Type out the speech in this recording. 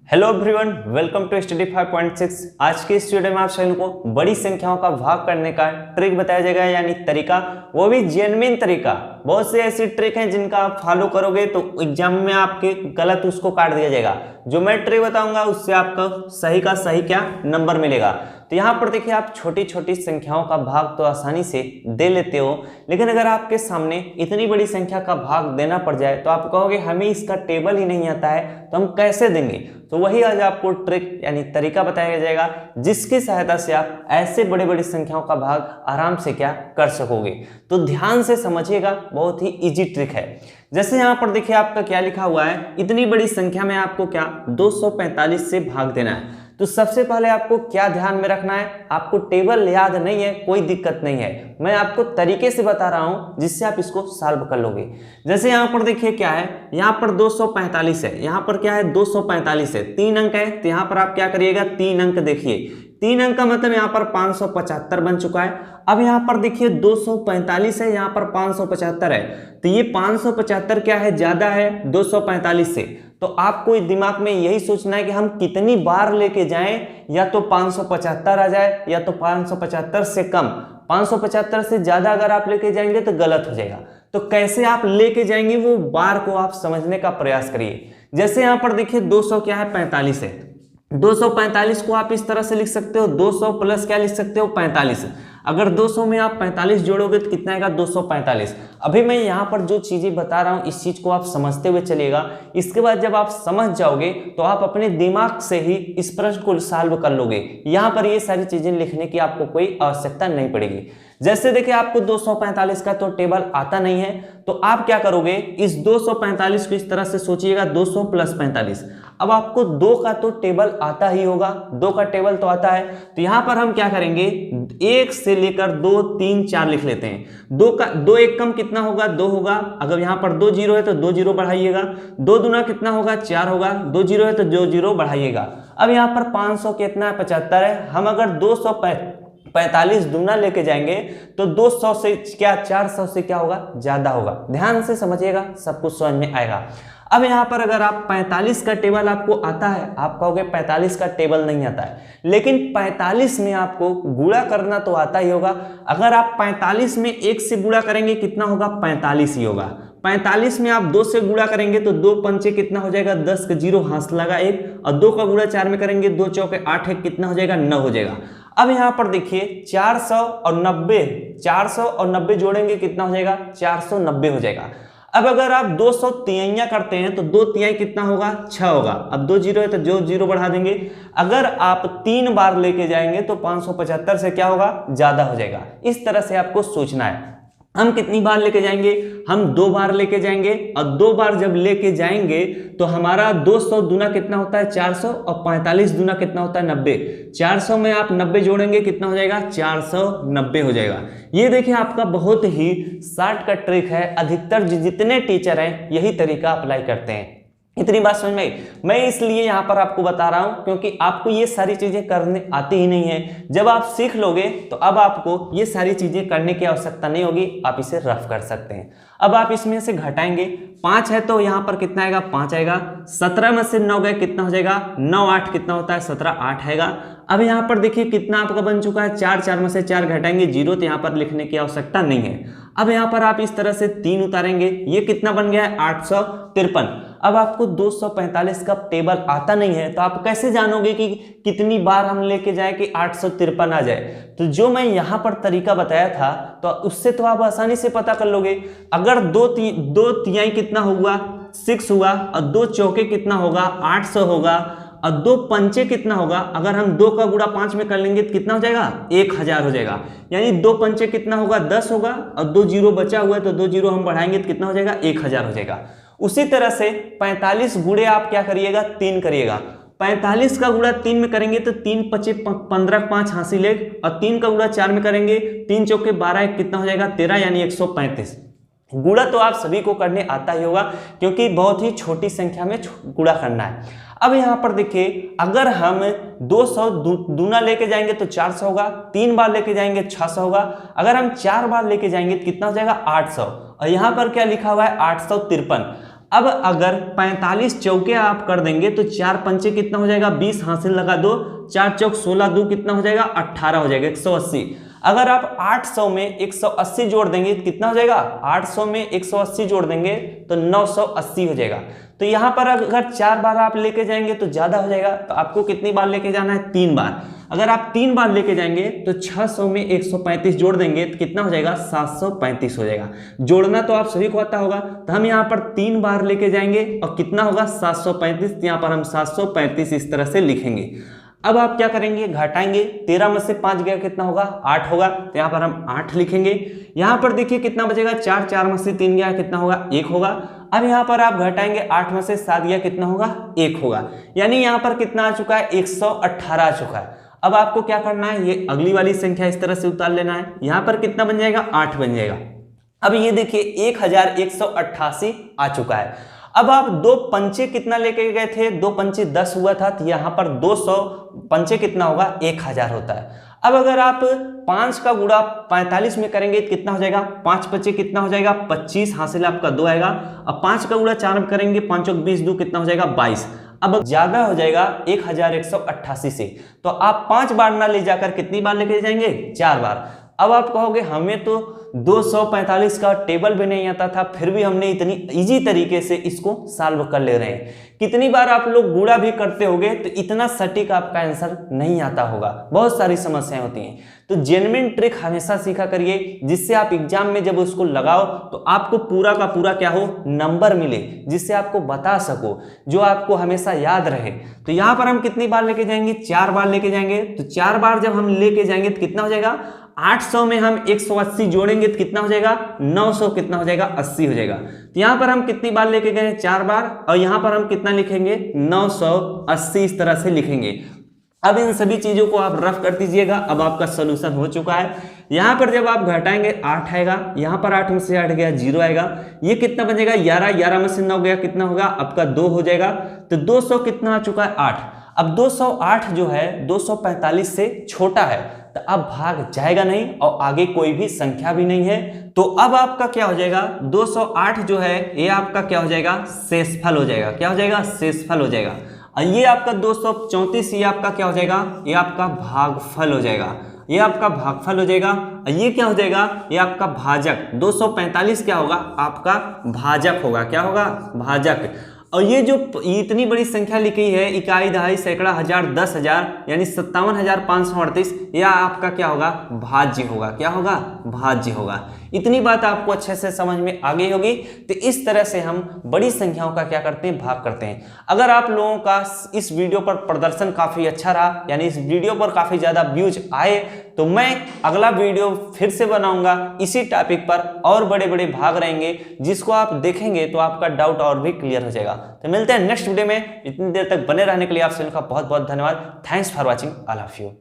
Hello everyone, welcome to study 5.6। आज के इस वीडियो में आप सभी को बड़ी संख्याओं का भाग करने का ट्रिक बताया जाएगा, यानी तरीका, वो भी जेन्युइन तरीका। बहुत से ऐसी ट्रिक हैं जिनका आप फॉलो करोगे तो एग्जाम में आपके गलत उसको काट दिया जाएगा। जो मैं ट्रिक बताऊंगा उससे आपका सही का सही क्या नंबर मिलेगा। तो यहाँ पर देखिए, आप छोटी छोटी संख्याओं का भाग तो आसानी से दे लेते हो, लेकिन अगर आपके सामने इतनी बड़ी संख्या का भाग देना पड़ जाए तो आप कहोगे हमें इसका टेबल ही नहीं आता है, तो हम कैसे देंगे। तो वही आज आपको ट्रिक यानी तरीका बताया जाएगा, जिसकी सहायता से आप ऐसे बड़े बड़ी संख्याओं का भाग आराम से क्या कर सकोगे। तो ध्यान से समझिएगा, बहुत ही इजी ट्रिक है। जैसे यहाँ पर देखिए आपका क्या लिखा हुआ है, इतनी बड़ी संख्या में आपको क्या 245 से भाग देना है। तो सबसे पहले आपको क्या ध्यान में रखना है, आपको टेबल याद नहीं है कोई दिक्कत नहीं है, मैं आपको तरीके से बता रहा हूं जिससे आप इसको सॉल्व कर लोगे। जैसे यहाँ पर देखिए क्या है, यहाँ पर 245 है, यहाँ पर क्या है 245 है, 3 अंक है। तो यहाँ पर आप क्या करिएगा, 3 अंक देखिए, 3 अंक का मतलब यहाँ पर 575 बन चुका है। अब यहाँ पर देखिए 245 है, यहाँ पर 575 है, तो ये 575 क्या है, ज्यादा है 245 से। तो आपको दिमाग में यही सोचना है कि हम कितनी बार लेके जाएं, या तो 575 आ जाए या तो 575 से कम। 575 से ज्यादा अगर आप लेके जाएंगे तो गलत हो जाएगा। तो कैसे आप लेके जाएंगे वो बार को आप समझने का प्रयास करिए। जैसे यहाँ पर देखिए 200 क्या है, 45 है। 245 को आप इस तरह से लिख सकते हो, 200 प्लस क्या लिख सकते हो, 45। अगर 200 में आप 45 जोड़ोगे तो कितना आएगा, 245। अभी मैं यहाँ पर जो चीजें बता रहा हूँ इस चीज को आप समझते हुए चलिएगा। इसके बाद जब आप समझ जाओगे तो आप अपने दिमाग से ही इस प्रश्न को सॉल्व कर लोगे। यहाँ पर ये सारी चीजें लिखने की आपको कोई आवश्यकता नहीं पड़ेगी। जैसे देखिए आपको 245 का तो टेबल आता नहीं है, तो आप क्या करोगे, इस 245 को इस तरह से सोचिएगा, 200 प्लस 45। अब आपको 2 का तो टेबल आता ही होगा, 2 का टेबल तो आता है। तो यहाँ पर हम क्या करेंगे, 1 से लेकर 2, 3, 4 लिख लेते हैं। 2 एक कम कितना होगा, 2 होगा। अगर यहाँ पर 2 जीरो है तो 2 जीरो बढ़ाइएगा। 2 दूना कितना होगा, 4 होगा। 2 जीरो है तो 2 जीरो बढ़ाइएगा। अब यहाँ पर 500 कितना है, 75 है। हम अगर 245 दूना लेके जाएंगे तो 200 से क्या, 400 से क्या होगा, ज्यादा होगा। ध्यान से समझिएगा, सब कुछ समझ में आएगा। अब यहाँ पर अगर आप 45 का टेबल आपको आता है, आप कहोगे 45 का टेबल नहीं आता है, लेकिन 45 में आपको गुणा करना तो आता ही होगा। अगर आप 45 में 1 से गुणा करेंगे कितना होगा, 45 ही होगा। 45 में आप 2 से गुणा करेंगे तो 2 पंचे कितना हो जाएगा, 10 का जीरो हाथ लगा 1, और 2 का गुणा 4 में करेंगे, 2 चौके 8 है, कितना हो जाएगा, 9 हो जाएगा। अब यहाँ पर देखिए 400 और 90 जोड़ेंगे कितना हो जाएगा, 490 हो जाएगा। अब अगर आप 200 तिहाइयां करते हैं तो 2 तिहाई कितना होगा, 6 होगा। अब 2 जीरो है तो जो जीरो बढ़ा देंगे। अगर आप 3 बार लेके जाएंगे तो 575 से क्या होगा, ज्यादा हो जाएगा। इस तरह से आपको सोचना है। हम कितनी बार लेके जाएंगे, हम 2 बार लेके जाएंगे, और 2 बार जब लेके जाएंगे तो हमारा 200 दूना कितना होता है, 400, और 45 दूना कितना होता है, 90। 400 में आप 90 जोड़ेंगे कितना हो जाएगा, 490 हो जाएगा। ये देखिए आपका बहुत ही शॉर्टकट ट्रिक है। अधिकतर जितने टीचर हैं यही तरीका अप्लाई करते हैं। इतनी बात समझ में आई। मैं इसलिए यहाँ पर आपको बता रहा हूँ क्योंकि आपको ये सारी चीजें करने आती ही नहीं है। जब आप सीख लोगे तो अब आपको ये सारी चीजें करने की आवश्यकता नहीं होगी, आप इसे रफ कर सकते हैं। अब आप इसमें से घटाएंगे, 5 है तो यहाँ पर कितना आएगा, 5 आएगा। 17 में से 9 गए कितना हो जाएगा, 9 8 कितना होता है, 17 8 आएगा। अब यहाँ पर देखिए कितना आपका बन चुका है, 4, 4 में से 4 घटाएंगे 0, तो यहाँ पर लिखने की आवश्यकता नहीं है। अब यहाँ पर आप इस तरह से 3 उतारेंगे, ये कितना बन गया है, 853। अब आपको 245 का टेबल आता नहीं है तो आप कैसे जानोगे कि कितनी बार हम लेके जाए कि 853 आ जाए। तो जो मैं यहाँ पर तरीका बताया था तो उससे तो आप आसानी से पता कर लोगे। अगर 2 तिहाई कितना होगा, 6 हुआ, और 2 चौके कितना होगा, 800 होगा, और 2 पंचे कितना होगा, अगर हम 2 का गुणा 5 में कर लेंगे तो कितना हो जाएगा, 1000 हो जाएगा। यानी 2 पंचे कितना होगा, 10 होगा, और 2 जीरो बचा हुआ है तो 2 जीरो हम बढ़ाएंगे तो कितना हो जाएगा, 1000 हो जाएगा। उसी तरह से 45 गुणे आप क्या करिएगा, 3 करिएगा। 45 का गुणा 3 में करेंगे तो 3 पचे 15, 5 हासिल एक, और 3 का गुणा 4 में करेंगे, 3 चौके 12, कितना हो जाएगा, 13, यानी 135। गुणा तो आप सभी को करने आता ही होगा क्योंकि बहुत ही छोटी संख्या में गुणा करना है। अब यहाँ पर देखिए, अगर हम 200 दूना लेके जाएंगे तो 400 होगा, 3 बार लेके जाएंगे 600 होगा, अगर हम 4 बार लेके जाएंगे तो कितना हो जाएगा, 800। और यहाँ पर क्या लिखा हुआ है, 853। अब अगर 45 चौके आप कर देंगे तो 4 पंचे कितना हो जाएगा 20, हासिल लगा दो, 4 चौक 16, 2 कितना हो जाएगा 18 हो जाएगा 180। अगर आप 800 में 180 जोड़ देंगे कितना हो जाएगा, 800 में 180 जोड़ देंगे तो 980 हो जाएगा। तो यहां पर अगर 4 बार आप लेके जाएंगे तो ज्यादा हो जाएगा, तो आपको कितनी बार लेके जाना है, 3 बार। अगर आप 3 बार लेके जाएंगे तो 600 में 135 जोड़ देंगे तो कितना हो जाएगा 735 हो जाएगा। जोड़ना तो आप सभी को आता होगा, तो हम यहाँ पर 3 बार लेके जाएंगे और कितना होगा 735, तो यहाँ पर हम 735 इस तरह से लिखेंगे। अब आप क्या करेंगे, घटाएंगे, 13 में से 5 गया कितना होगा 8 होगा, तो यहाँ पर हम 8 लिखेंगे। यहाँ पर देखिए कितना बचेगा 4, 4 में से 3 गया कितना होगा 1 होगा। अब यहाँ पर आप घटाएंगे, 8 में से 7 गया कितना होगा 1 होगा, यानी यहाँ पर कितना आ चुका है 118 आ चुका है। अब आपको क्या करना है, ये अगली वाली संख्या इस तरह से उतार लेना है, यहाँ पर कितना बन जाएगा 8 बन जाएगा। अब ये देखिए 1188 आ चुका है। अब आप 2 पंचे कितना लेके गए थे, 2 पंचे 10 हुआ था, तो यहाँ पर 200 पंचे कितना होगा 1000 होता है। अब अगर आप 5 का गुणा 45 में करेंगे तो कितना हो जाएगा, 5 पंचे कितना हो जाएगा 25, हासिल आपका 2 आएगा। अब 5 का गुणा 4 में करेंगे, 5 चौक 20, 2 कितना हो जाएगा 22। अब ज्यादा हो जाएगा 1188 से, तो आप 5 बार ना ले जाकर कितनी बार लेके जाएंगे 4 बार। अब आप कहोगे हमें तो 245 का टेबल भी नहीं आता था, फिर भी हमने इतनी इजी तरीके से इसको सॉल्व कर ले रहे हैं। कितनी बार आप लोग गुणा भी करते होगे तो इतना सटीक आपका आंसर नहीं आता होगा, बहुत सारी समस्याएं होती हैं। तो जेन्युइन ट्रिक हमेशा सीखा करिए, जिससे आप एग्जाम में जब उसको लगाओ तो आपको पूरा का पूरा क्या हो नंबर मिले, जिससे आपको बता सको, जो आपको हमेशा याद रहे। तो यहाँ पर हम कितनी बार लेके जाएंगे, 4 बार लेके जाएंगे। तो 4 बार जब हम लेके जाएंगे तो कितना हो जाएगा, 800 में हम 180 जोड़ेंगे तो कितना हो जाएगा 900 कितना हो जाएगा 80 हो जाएगा। तो यहाँ पर हम कितनी बार लेके गए 4 बार, और यहाँ पर हम कितना लिखेंगे 980 इस तरह से लिखेंगे। अब इन सभी चीजों को आप रफ कर दीजिएगा। अब आपका सोल्यूशन हो चुका है। यहाँ पर जब आप घटाएंगे 8 आएगा, यहाँ पर 8 में से 8 गया 0 आएगा, ये कितना बनेगा 11, 11 में से 9 गया कितना होगा आपका 2 हो जाएगा। तो 200 कितना आ चुका है 8। अब 208 जो है 245 से छोटा है, तो अब भाग जाएगा नहीं और आगे कोई भी संख्या भी नहीं है। तो अब आपका क्या हो जाएगा 208 जो है ये आपका क्या हो जाएगा शेषफल हो जाएगा। क्या हो जाएगा शेषफल हो जाएगा। और ये आपका 234 ये आपका क्या हो जाएगा, ये आपका भागफल हो जाएगा। ये आपका भागफल हो जाएगा। ये क्या हो जाएगा, ये आपका भाजक। 245 क्या होगा आपका भाजक होगा। क्या होगा भाजक। और ये जो इतनी बड़ी संख्या लिखी है, इकाई, दहाई, सैकड़ा, हजार, 10,000 यानी 57,538, यह आपका क्या होगा भाज्य होगा। क्या होगा भाज्य होगा। इतनी बात आपको अच्छे से समझ में आ गई होगी। तो इस तरह से हम बड़ी संख्याओं का क्या करते हैं भाग करते हैं। अगर आप लोगों का इस वीडियो पर प्रदर्शन काफी अच्छा रहा, यानी इस वीडियो पर काफी ज्यादा व्यूज आए, तो मैं अगला वीडियो फिर से बनाऊंगा इसी टॉपिक पर, और बड़े बड़े भाग रहेंगे जिसको आप देखेंगे तो आपका डाउट और भी क्लियर हो जाएगा। तो मिलते हैं नेक्स्ट वीडियो में। इतनी देर तक बने रहने के लिए आप सभी का बहुत बहुत धन्यवाद। Thanks for watching, all of you.